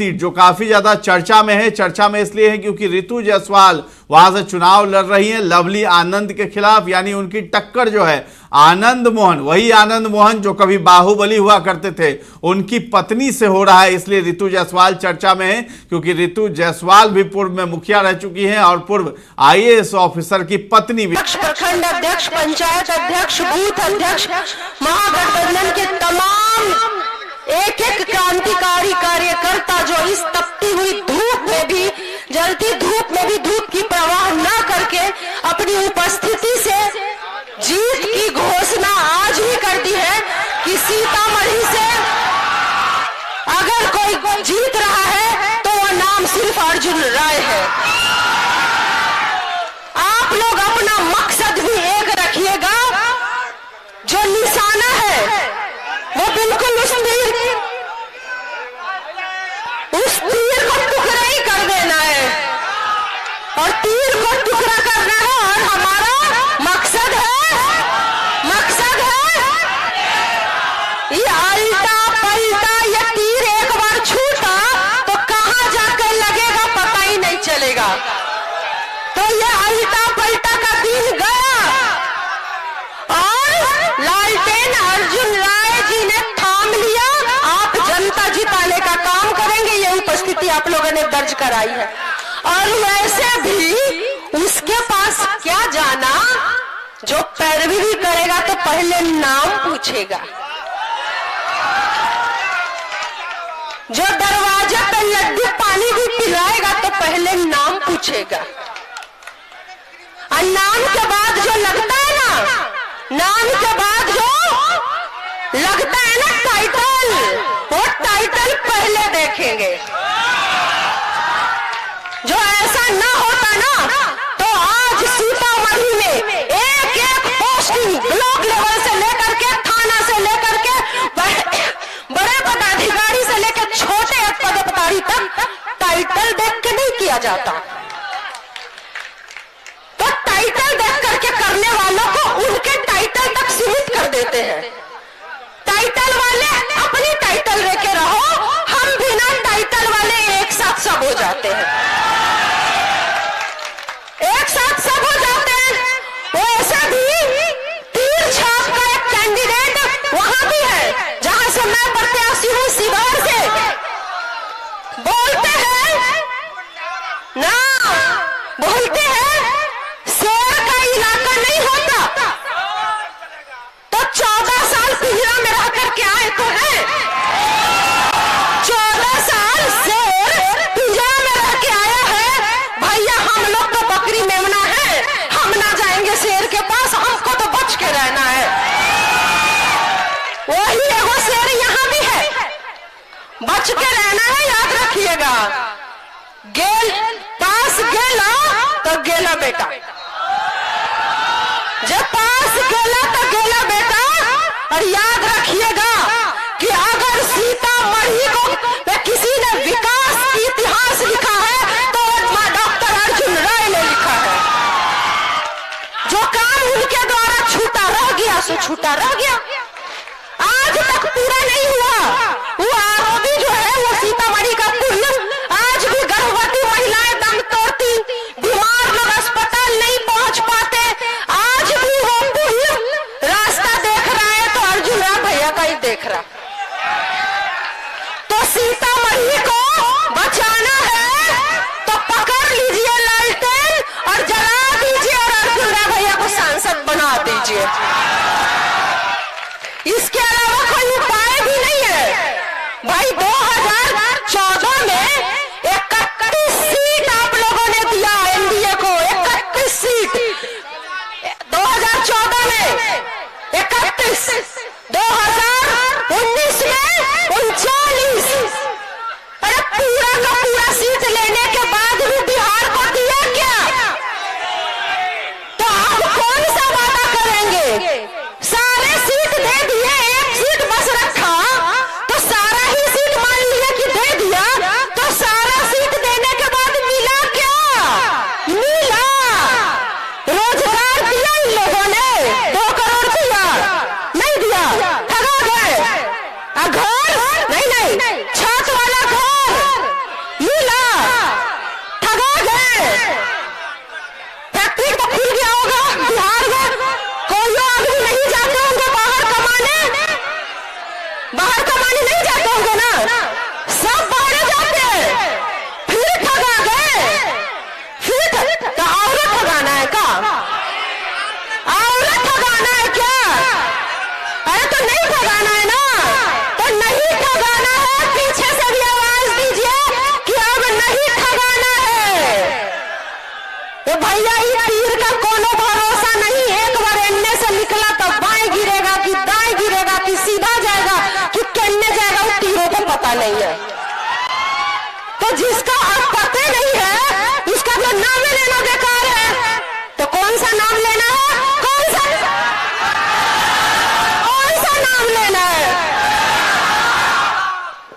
Seat जो काफी ज्यादा चर्चा में है। चर्चा में इसलिए है क्योंकि रितु जायसवाल वहां से चुनाव लड़ रही हैं लवली आनंद के खिलाफ, यानी उनकी टक्कर जो है आनंद मोहन, वही आनंद मोहन जो कभी बाहुबली हुआ करते थे, उनकी पत्नी से हो रहा है। इसलिए रितु जायसवाल चर्चा में है क्योंकि रितु जायसवाल भी पूर्व में मुखिया रह चुकी हैं और पूर्व IAS ऑफिसर की पत्नी भी। प्रखंड अध्यक्ष, पंचायत अध्यक्ष, बूथ अध्यक्ष, महागठबंधन के तमाम एक एक क्रांतिकारी कार्यकर्ता जो इस तपती हुई धूप में भी, जलती धूप में भी धूप की परवाह न करके अपनी उपस्थिति से जीत की घोषणा आज ही कर दी है कि सीतामढ़ी से अगर कोई जीत रहा है तो वह नाम सिर्फ अर्जुन राय है। आप लोग अपना मकसद भी एक रखिएगा, जो निशाना है वो बिल्कुल उस तीर को टुकड़ा ही कर देना है और तीर को टुकड़ा करना है। और हमारा मकसद है ये अल्टा पलटा, ये तीर एक बार छूटा तो कहां जाकर लगेगा पता ही नहीं चलेगा। तो ये अल्टा पलटा का दिन गया और लालटेन अर्जुन राय जी ने थाम लिया। आप जनता जिताने का काम करेंगे, ये उपस्थिति आप लोगों ने दर्ज कराई है। और वैसे भी उसके पास क्या जाना, जो पैरवी भी करेगा तो पहले नाम पूछेगा, जो दरवाजे पर लड्डू पानी भी पिलाएगा तो पहले नाम पूछेगा। और नाम के बाद जो लगता है ना, नाम के बाद जो लगता है ना टाइटल, वो टाइटल पहले देखेंगे। जो ऐसा ना होता ना तो आज सीतामढ़ी में एक एक पोस्टिंग ब्लॉक लेवल से लेकर के, थाना से लेकर के, बड़े पदाधिकारी से लेकर छोटे पदाधिकारी तक टाइटल देख के नहीं किया जाता। तो टाइटल देख करके करने वालों को उनके टाइटल तक सीमित कर देते हैं। टाइटल वाले अपनी टाइटल लेके रहो, हम बिना टाइटल वाले एक साथ सब हो जाते हैं, एक साथ सब हो जाते हैं। वैसे भी तीर छाप का एक कैंडिडेट वहां भी है जहां से मैं प्रत्याशी हूं, शिवहर से। बोलते हैं ना, बोलते हैं शेर का इलाका नहीं होता, तो 14 साल पिंजरा में रह करके आए तो है। 14 साल शेर पिंजरा में रह के आया है। भैया हम लोग तो बकरी मेमना है, हम ना जाएंगे शेर के पास, हमको तो बच के रहना है। वही एगो शेर यहाँ भी है, बच के रहना है, याद रखिएगा। गेल पास गेला तो गेला बेटा, जब पास गेला तो गेला बेटा। और याद रखिएगा कि अगर सीतामढ़ी को किसी ने विकास की इतिहास लिखा है तो डॉक्टर अर्जुन राय ने लिखा है। जो काम उनके द्वारा छूटा रह गया सो छूटा रह गया, आज तक पूरा नहीं हुआ। वो आरोपी जो है वो सीतामढ़ी का पुल, आज भी गर्भवती महिलाएं दम तोड़ती, बीमार लोग अस्पताल नहीं पहुंच पाते, आज भी वो पुल रास्ता देख रहा है तो अर्जुन राय भैया का ही देख रहा। तो सीतामढ़ी को बचाना है तो पकड़ लीजिए लालटेन और जला दीजिए और अर्जुन राय भैया को सांसद बना दीजिए। इसके अलावा कोई उपाय भी नहीं है भाई। 2014 में 31 सीट आप लोगों ने दिया एनडीए को, 31 सीट 2014 में 31, 2019 में 39। अरे पूरा का पूरा सीट लेने के बाद भी बिहार को दिया क्या? तो आप कौन सा वादा करेंगे ठगाना है, पीछे से भी आवाज दीजिए कि अब नहीं ठगाना है। तो भैया ये तीर का कोनो भरोसा नहीं, एक बार एन्ने से निकला तो बाएं गिरेगा कि दाएं गिरेगा कि सीधा जाएगा कि केन्ने जाएगा, वो तीरों को पता नहीं है। तो जिसका अब पता नहीं है उसका तो नाम ही लेना बेकार है। तो कौन सा नाम लेना है, कौन सा नाम लेना है?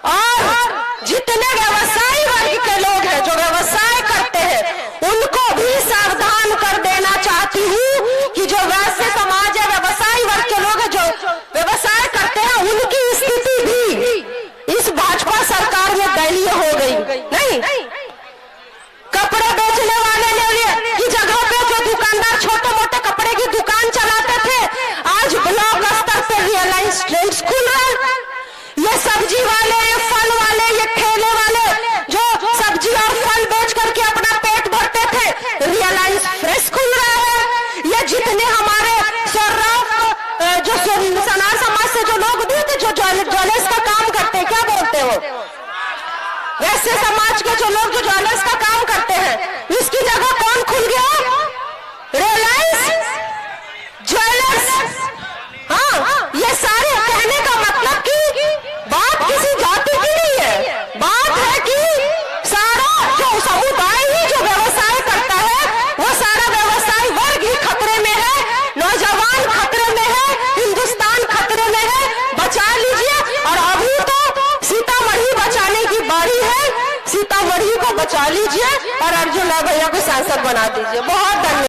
और जितने व्यवसायी वर्ग के लोग हैं जो व्यवसाय करते हैं उनको भी सावधान कर देना चाहती हूँ कि जो वैसे समाज है, व्यवसायी वर्ग के लोग हैं जो व्यवसाय करते हैं, उनकी स्थिति भी इस भाजपा सरकार में दयनीय हो गई। नहीं, कपड़े बेचने वाले की जगह पे जो दुकानदार छोटे मोटे कपड़े की दुकान चलाते थे, आज ब्लॉक स्तर पे रिलायंस ट्रेंड्स खुल रहा है। ये सब्जी वाले, ये फल वाले, ये ठेले वाले जो सब्जी और फल बेच करके अपना पेट भरते थे, रिलायंस फ्रेश खुल रहा है। ये जितने हमारे जो सनार समाज से जो लोग भी थे जो ज्वेलर्स का काम करते हैं, क्या बोलते हो, वैसे समाज के जो लोग जो ज्वेलर्स का काम करते हैं, इसकी जगह कौन खुल गया, रिलायंस ज्वेलर्स। हाँ, ये सारे कहने का मतलब कि बात किसी जाति की नहीं है, बात है कि सारा जो समुदाय ही जो व्यवसाय करता है वो सारा व्यवसाय वर्ग ही खतरे में है, नौजवान खतरे में है, हिंदुस्तान खतरे में है। बचा लीजिए। और अभी तो सीतामढ़ी बचाने की बारी है, सीतामढ़ी को बचा लीजिए और अर्जुन लाल भैया को सांसद बना दीजिए। बहुत धन्यवाद।